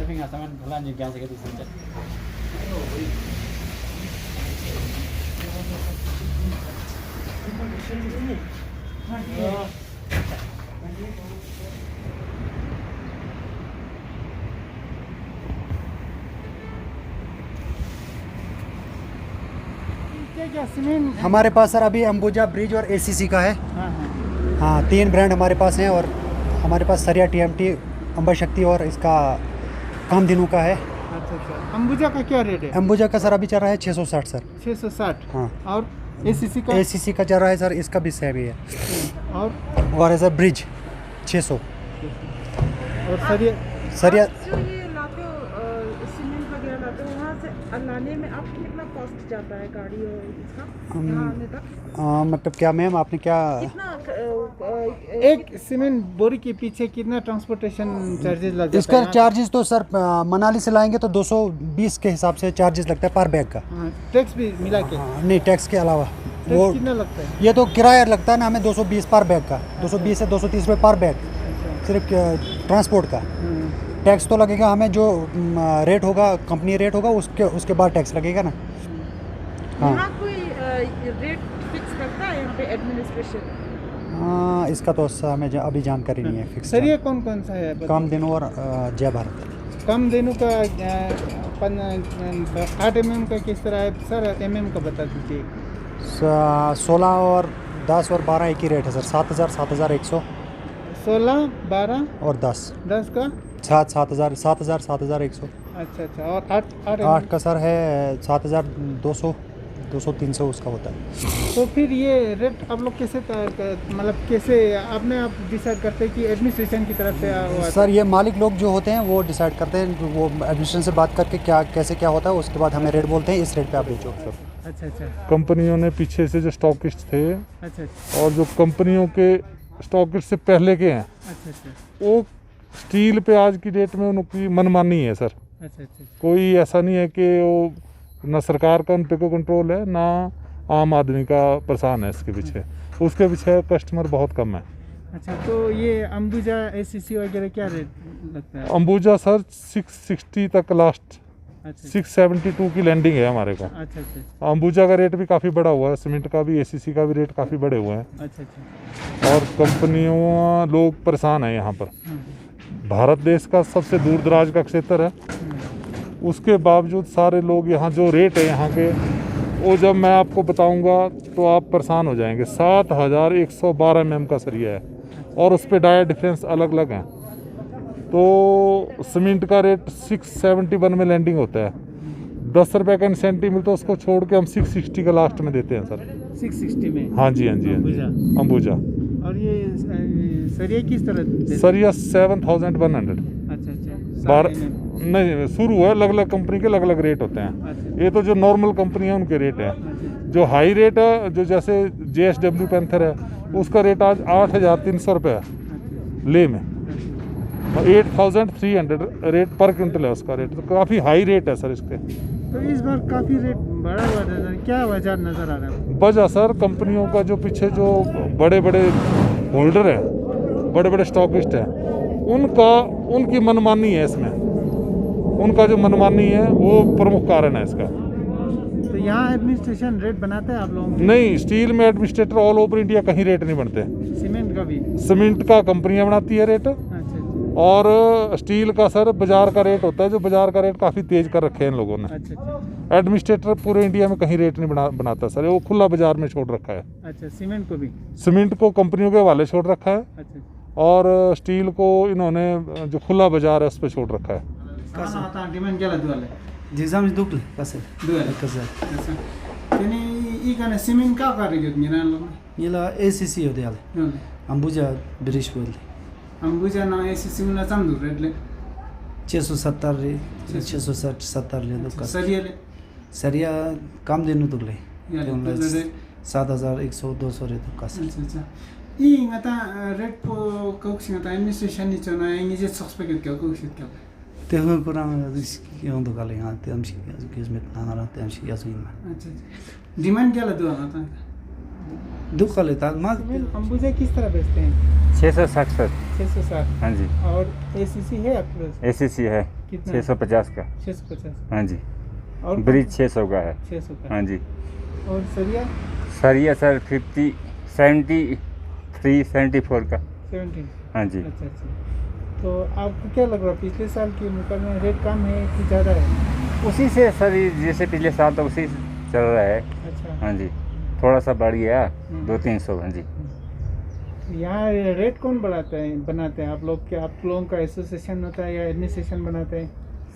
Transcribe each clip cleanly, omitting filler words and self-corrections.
surfing asaman bulan juga segitu saja. हमारे पास sir अभी Ambuja bridge और एसीसी का है। हाँ 3 ब्रांड हमारे पास हैं और हमारे पास सरिया टीएमटी अंबा शक्ति और इसका काम दिनों का है। अच्छा। अंबुजा का क्या रेट है? अंबुजा का सर अभी चल रहा है 660 सर। 660। हाँ। और एसीसी का? एसीसी का चल रहा है सर, इसका भी सेम ही है। और है सर ब्रिज 600। और सरिया जो ये लाते हो सीमेंट वगैरह लाते हो वहाँ से लाने में आपको कितना कॉस्ट जाता है गाड़ी और इसका यहाँ आने तक? मतलब क्या मैम आपने क्या कितना एक सीमेंट बोरी के पीछे कितना ट्रांसपोर्टेशन चार्जेस लग जाता इसका है? चार्जेस तो सर मनाली से लाएंगे तो 220 के हिसाब से चार्जेस लगता है पर बैग का। टैक्स भी मिला के? नहीं टैक्स के अलावा वो कितना लगता है? ये तो किराया लगता है ना हमें 220 पर बैग का, 220 से 230 रुपये पर बैग सिर्फ ट्रांसपोर्ट का। टैक्स तो लगेगा हमें, जो रेट होगा कंपनी रेट होगा उसके बाद टैक्स लगेगा ना। यहाँ कोई रेट फिक्स करता है यहाँ पे एडमिनिस्ट्रेशन? हाँ इसका तो हमें अभी जानकारी नहीं है फिक्स। सर ये कौन कौन सा है? कामधेनु और जय भारत। कामधेनु का 8 mm का किस तरह है सर? mm का बता दीजिए। 16 और 10 और 12 एक ही रेट है सर। 7000 7100 16 12 और 10 का 7000 7100। अच्छा। और 8 का सर है 7200 200 300 उसका होता है। तो फिर ये रेट आप लोग कैसे मतलब कैसे आपने आप डिसाइड करते हैं कि एडमिनिस्ट्रेशन की तरफ से हुआ? सर ये मालिक लोग जो होते हैं वो डिसाइड करते हैं, वो एडमिनिस्ट्रेशन से बात करके कैसे क्या होता है उसके बाद हमें रेट बोलते हैं, इस रेट पे आप बेचो सर। अच्छा। कंपनियों ने पीछे से जो स्टॉकिस्ट थे अच्छा और जो कंपनियों के स्टॉकिस्ट से पहले के हैं वो स्टील पे आज की डेट में उनकी मनमानी है सर। अच्छा। कोई ऐसा नहीं है कि वो ना सरकार का उन पे कोई कंट्रोल है ना आम आदमी का परेशान है इसके पीछे। उसके पीछे कस्टमर बहुत कम है। अच्छा तो ये अंबुजा एसीसी वगैरह क्या रेट लगता है? अंबुजा सर 660 तक लास्ट। अच्छा 672 की लैंडिंग है हमारे का। अच्छा। अंबुजा का रेट भी काफ़ी बढ़ा हुआ है, सीमेंट का भी एसीसी का भी रेट काफ़ी बढ़े हुए हैं। अच्छा। और कंपनियों लोग परेशान हैं यहाँ पर। भारत देश का सबसे दूर दराज का क्षेत्र है, उसके बावजूद सारे लोग यहाँ जो रेट है यहाँ के वो जब मैं आपको बताऊंगा तो आप परेशान हो जाएंगे। 7112 mm का सरिया है और उस पर डाया डिफरेंस अलग अलग हैं। तो सीमेंट का रेट 671 में लैंडिंग होता है। 10 रुपये का इंसेंटिव मिलता है, उसको छोड़ के हम 660 का लास्ट में देते हैं सर। 660 में? हाँ जी अंबुजा। और ये सरिया किस तरह? सरिया 7100। अच्छा। नहीं शुरू है, अलग अलग कंपनी के अलग अलग रेट होते हैं। अच्छा। ये तो जो नॉर्मल कंपनी है उनके रेट है। जो हाई रेट है जो जैसे JSW पैंथर है उसका रेट आज 8300 रुपये है ले में, 8300 रेट पर क्विंटल है उसका रेट। तो काफ़ी हाई रेट है सर इसके। तो इस बार काफ़ी रेट बढ़ा हुआ है, क्या वजह नज़र आ रहा है? वजह सर कंपनियों का जो पीछे जो बड़े बड़े होल्डर हैं, बड़े बड़े स्टॉकिस्ट हैं, उनकी मनमानी है इसमें। उनका जो मनमानी है वो प्रमुख कारण है इसका। तो यहाँ एडमिनिस्ट्रेशन रेट बनाता है आप लोगों को? नहीं, स्टील में एडमिनिस्ट्रेटर ऑल ओवर इंडिया कहीं रेट नहीं बनते। सीमेंट का भी? सीमेंट का कंपनियां बनाती है रेट। अच्छा। और स्टील का सर बाजार का रेट होता है, जो बाजार का रेट काफ़ी तेज कर रखे हैं इन लोगों ने। अच्छा। एडमिनिस्ट्रेटर पूरे इंडिया में कहीं रेट नहीं बनाता सर, वो खुला बाजार में छोड़ रखा है। अच्छा। सीमेंट को भी? सीमेंट को कंपनियों के हवाले छोड़ रखा है। अच्छा। और स्टील को इन्होंने जो खुला बाजार है उस पर छोड़ रखा है। डिमांड क्या दुआले जिग्जाम दुखले कसं दुआले कसं त्याने ई का सीमेंट का कार्य घेत मी ना याला एसीसी होते याला अंबुजा ब्रिज बोलते अंबुजा ना एसीसी मला चांदू रेटले 670 रे 660 70 ले तो सरियाले सरिया काम देनु तुगले याले 7100 200 रे तो कसं अच्छा ई आता रेट को कौक्सिंग आता एडमिनिस्ट्रेशन नि चना इंगे सस्पेक्ट क्या कौक्सिंग क्या तेहु Quran yung to kali nga tem shi kiz mit na na tem shi yasin अच्छा डिमांड क्या लदो आता दुख लेता माँ सीमेंट अंबुजा किस तरह बेचते हैं? 667। 660। हाँ जी। और एसीसी है आपके पास? एसीसी है कितना? 650 का। 650। हाँ जी। और ब्रिज 600 का है। 600 का। हाँ जी। और सरिया? सरिया सर 73 74 का। 70। हाँ जी। अच्छा अच्छा। तो आपको क्या लग रहा है पिछले साल के मुकाबले में रेट कम है कि ज़्यादा है? उसी से सर जैसे पिछले साल तो उसी से चल रहा है। अच्छा। हाँ जी। थोड़ा सा बढ़ गया 200-300। हाँ जी। यहाँ रेट कौन बनाते हैं आप लोग के? आप लोगों का एसोसिएशन होता है या एडमिनिस्ट्रेशन बनाते हैं?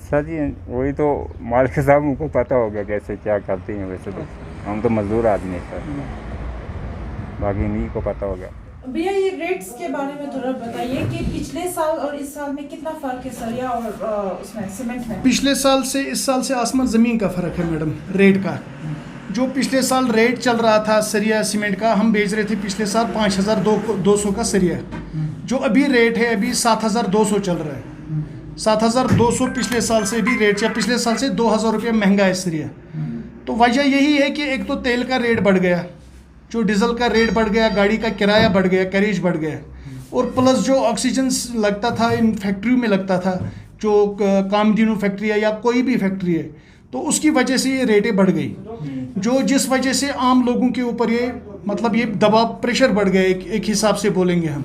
सर जी वही तो मालिक साहब उनको पता होगा कैसे क्या करते हैं। वैसे तो हम तो मजदूर आदमी हैं सर, बाकी नहीं को पता होगा। भैया ये रेट्स के बारे में थोड़ा बताइए कि पिछले साल और इस साल में कितना फर्क है सरिया और उसमें सीमेंट में? पिछले साल से इस साल से आसमान ज़मीन का फ़र्क है मैडम रेट का। जो पिछले साल रेट चल रहा था सरिया सीमेंट का, हम बेच रहे थे पिछले साल 5200 का सरिया। जो अभी रेट है अभी 7200 चल रहा है। 7200 पिछले साल से भी रेट, या पिछले साल से 2000 रुपये महंगा है सरिया। तो वजह यही है कि एक तो तेल का रेट बढ़ गया, जो डीजल का रेट बढ़ गया, गाड़ी का किराया बढ़ गया, कैरेज बढ़ गया, और प्लस जो ऑक्सीजन लगता था इन फैक्ट्री में लगता था, जो कामधेनु फैक्ट्री है या कोई भी फैक्ट्री है, तो उसकी वजह से ये रेटें बढ़ गई। जो जिस वजह से आम लोगों के ऊपर ये मतलब ये दबाव प्रेशर बढ़ गया। एक हिसाब से बोलेंगे हम,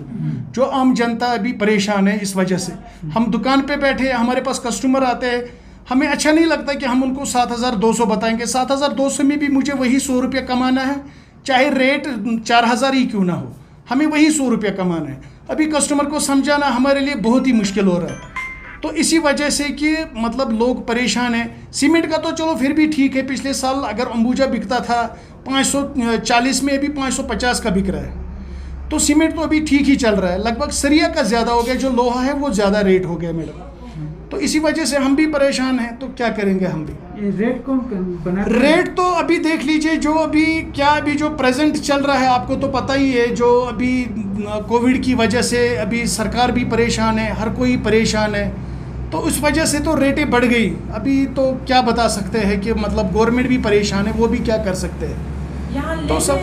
जो आम जनता अभी परेशान है इस वजह से। हम दुकान पे बैठे, हमारे पास कस्टमर आते हैं, हमें अच्छा नहीं लगता कि हम उनको 7200 बताएंगे। 7200 में भी मुझे वही 100 रुपये कमाना है, चाहे रेट 4000 ही क्यों ना हो, हमें वही 100 रुपये कमाना है। अभी कस्टमर को समझाना हमारे लिए बहुत ही मुश्किल हो रहा है। तो इसी वजह से कि मतलब लोग परेशान हैं। सीमेंट का तो चलो फिर भी ठीक है, पिछले साल अगर अंबुजा बिकता था 540 में, अभी 550 का बिक रहा है, तो सीमेंट तो अभी ठीक ही चल रहा है। लगभग सरिया का ज़्यादा हो गया, जो लोहा है वो ज़्यादा रेट हो गया मैडम। तो इसी वजह से हम भी परेशान हैं। तो क्या करेंगे हम भी। ये रेट कौन बना? रेट तो अभी देख लीजिए, जो अभी जो प्रेजेंट चल रहा है आपको तो पता ही है। जो अभी कोविड की वजह से अभी सरकार भी परेशान है, हर कोई परेशान है, तो उस वजह से तो रेटें बढ़ गई। अभी तो क्या बता सकते हैं कि मतलब गवर्नमेंट भी परेशान है, वो भी क्या कर सकते हैं। यहाँ तो सब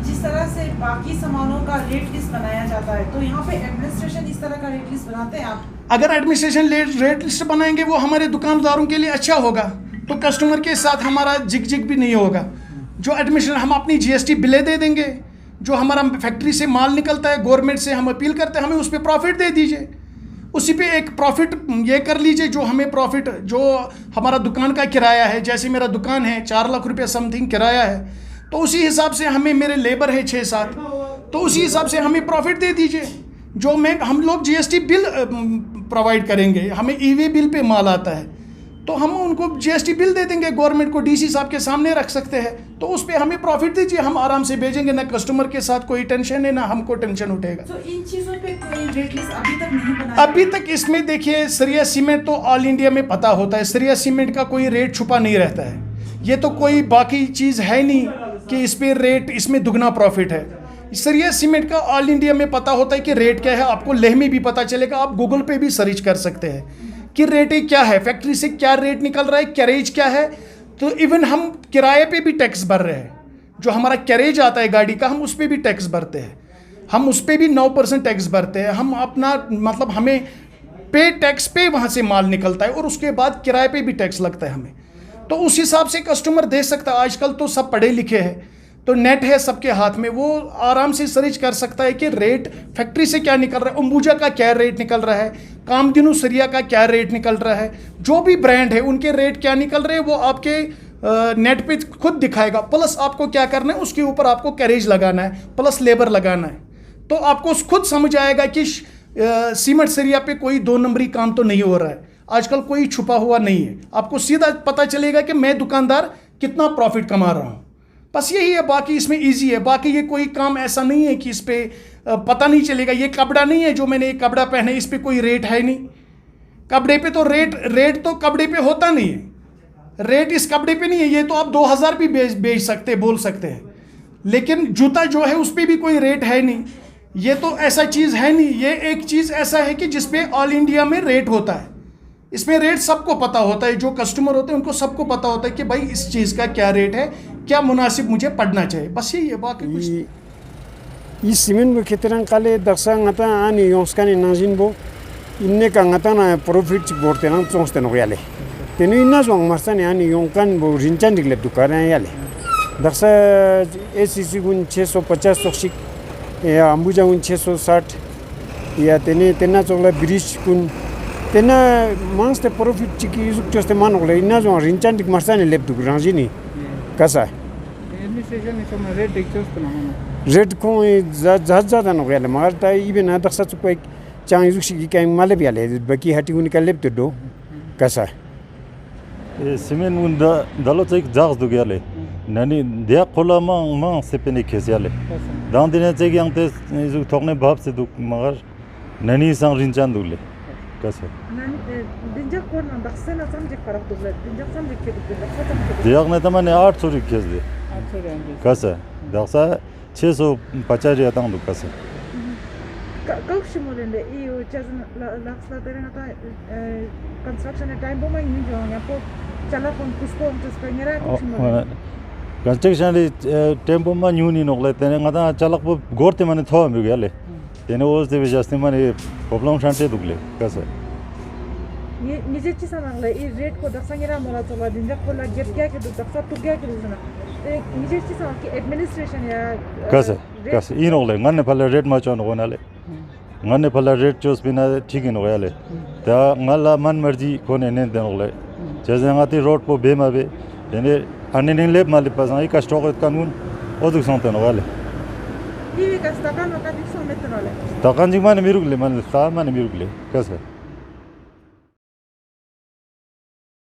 जिस तरह से बाकी सामानों का रेट लिस्ट बनाया जाता है, तो यहाँ पे एडमिनिस्ट्रेशन इस तरह का रेट लिस्ट बनाते हैं आप? अगर एडमिनिस्ट्रेशन रेट लिस्ट बनाएंगे वो हमारे दुकानदारों के लिए अच्छा होगा, तो कस्टमर के साथ हमारा जिग भी नहीं होगा। जो एडमिनिस्ट्रेशन, हम अपनी GST बिलें दे देंगे, जो हमारा फैक्ट्री से माल निकलता है गवर्नमेंट से हम अपील करते हैं, हमें उस पर प्रॉफिट दे दीजिए, उसी पे एक प्रॉफिट ये कर लीजिए। जो हमें प्रॉफिट, जो हमारा दुकान का किराया है, जैसे मेरा दुकान है 4 लाख रुपये समथिंग किराया है, तो उसी हिसाब से हमें, मेरे लेबर है 6-7, तो उसी हिसाब से हमें प्रॉफिट दे दीजिए। जो हम लोग GST बिल प्रोवाइड करेंगे, हमें EV बिल पे माल आता है, तो हम उनको GST बिल दे देंगे गवर्नमेंट को, DC साहब के सामने रख सकते हैं, तो उस पर हमें प्रॉफिट दीजिए, हम आराम से भेजेंगे। ना कस्टमर के साथ कोई टेंशन है, ना हमको टेंशन उठेगा। तो इन चीज़ों पे कोई रेट लिस्ट अभी तक नहीं बनाया? अभी तक इसमें देखिए, सरिया सीमेंट तो ऑल इंडिया में पता होता है, सरिया सीमेंट का कोई रेट छुपा नहीं रहता है। ये तो कोई बाकी चीज़ है नहीं कि इस पर रेट, इसमें दुगना प्रॉफिट है। सरिया सीमेंट का ऑल इंडिया में पता होता है कि रेट क्या है। आपको लेह में भी पता चलेगा, आप गूगल पे भी सर्च कर सकते हैं कि रेटें क्या है, फैक्ट्री से क्या रेट निकल रहा है, कैरेज क्या है। तो इवन हम किराए पे भी टैक्स भर रहे हैं, जो हमारा कैरेज आता है गाड़ी का, हम उस पर भी टैक्स भरते हैं, हम उस पर भी 9% टैक्स भरते हैं। हम अपना मतलब हमें पे टैक्स पे वहाँ से माल निकलता है, और उसके बाद किराए पे भी टैक्स लगता है हमें। तो उस हिसाब से कस्टमर दे सकता है। आजकल तो सब पढ़े लिखे हैं, तो नेट है सबके हाथ में, वो आराम से सर्च कर सकता है कि रेट फैक्ट्री से क्या निकल रहा है, अंबुजा का क्या रेट निकल रहा है, कामधेनु सरिया का क्या रेट निकल रहा है, जो भी ब्रांड है उनके रेट क्या निकल रहे हैं, वो आपके नेट पे खुद दिखाएगा। प्लस आपको क्या करना है, उसके ऊपर आपको कैरेज लगाना है, प्लस लेबर लगाना है, तो आपको खुद समझ आएगा कि सीमेंट सरिया पे कोई 2 नंबरी काम तो नहीं हो रहा है। आजकल कोई छुपा हुआ नहीं है, आपको सीधा पता चलेगा कि मैं दुकानदार कितना प्रॉफिट कमा रहा हूँ। बस यही है, बाकी इसमें इजी है। बाकी ये कोई काम ऐसा नहीं है कि इस पर पता नहीं चलेगा। ये कपड़ा नहीं है, जो मैंने एक कपड़ा पहना है, इस पर कोई रेट है नहीं। कपड़े पे तो रेट तो कपड़े पे होता नहीं है, रेट इस कपड़े पे नहीं है। ये तो आप 2000 भी बेच सकते, बोल सकते हैं, लेकिन जूता जो है उस पर भी कोई रेट है नहीं। ये तो ऐसा चीज़ है नहीं। ये एक चीज़ ऐसा है कि जिसपे ऑल इंडिया में रेट होता है, इसमें रेट सबको पता होता है, जो कस्टमर होते हैं उनको सबको पता होता है कि भाई इस चीज़ का क्या रेट है, क्या मुनासिब मुझे पड़ना चाहिए, बस यही है, बाकी कुछ नहीं। I simen bu keteran kale daksa ngata ani yonskani nanjin bo inne ka ngata na profit borte nang chongste no yale tenu inna jong marsani ani yonkan bo rinjan digle dukara yale daksa ACC gun 650 soksik ya ambuja gun 660 ya tena chogla bridge gun tena mangste profit chiki yuzuk choste manogla inna jong rinjan dik marsani leb duk ranjini kasa administration इसमें rate डिक्चर्स तो ना rate को ज़्यादा न गया मगर ता इबे ना दक्सा चुप एक चांग जुक्षी की क्या माले भी आले बाकी हटी उन्हीं का लेप तो दो कैसा सिमेंट उन्दा दालो चेक जाग दो गया ले ननी दिया खोला मां से पेने खेसिया ले दान दिन चेक yang ते जो थोकने भाव से दो मगर ननी सांग रिंचान दो ले कैसा dinjak kon na daksa na samjik farak dugla dinjak samjik ke dugla daksa samjik दिया ने तमने 800 री खेस दे कैसा दक्सा 650 या तंग दो कैसा kau shimolende iyo chazn laksla tere na ta construction time bo mai ni jo ya po chala kon kusko tus pengera kau shimolende construction tempo में न्यू नहीं नोकले तेने ngata चालक वो गोरते माने थो मिल गया ले तेने वो से वजह माने प्रॉब्लम शांति दुगले कैसे ये निजे चीज़ समझ ले ये रेट को दक्सा गिरा मोला चला dinjak ko la get gaya ke Daksha tu gaya ke dusna निजे चीज़ समझ कि एडमिनिस्ट्रेशन या कैसे कैसे इन नोकले ngane phala रेट मा चोन होना ले ngane phala रेट चोस बिना ठीक ही नोया ले ता ngala मन मर्जी कोने ने नोकले जैसे ngati रोड पे बेमा बे तेने अन्य ने लेब मालिक पास आई का स्टॉक कानून और दुख संतन वाले ये का स्टाकान का दिक्सो मेतन वाले तकान जी माने मिरुगले माने सा माने मिरुगले कैसे